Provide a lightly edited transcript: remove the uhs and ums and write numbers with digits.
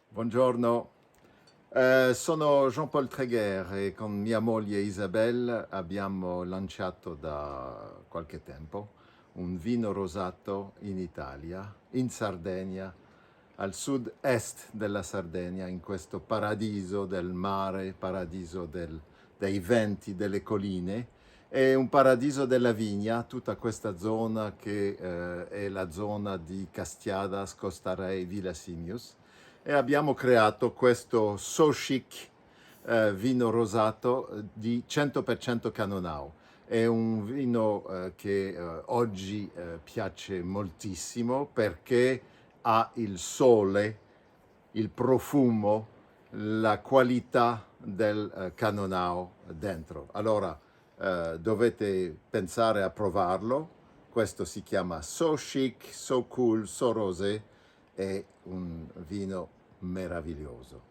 Buongiorno, sono Jean-Paul Tréguer e con mia moglie Isabelle abbiamo lanciato da qualche tempo un vino rosato in Italia, in Sardegna, al sud-est della Sardegna, in questo paradiso del mare, dei venti, delle colline. È un paradiso della vigna, tutta questa zona che è la zona di Castiadas, Costa Rey, Villasimius, e abbiamo creato questo So Chic vino rosato di 100% Canonau. È un vino che oggi piace moltissimo perché ha il sole, il profumo, la qualità del Canonau dentro. Allora dovete pensare a provarlo. Questo si chiama So Chic, So Cool, So Rosé. È un vino meraviglioso.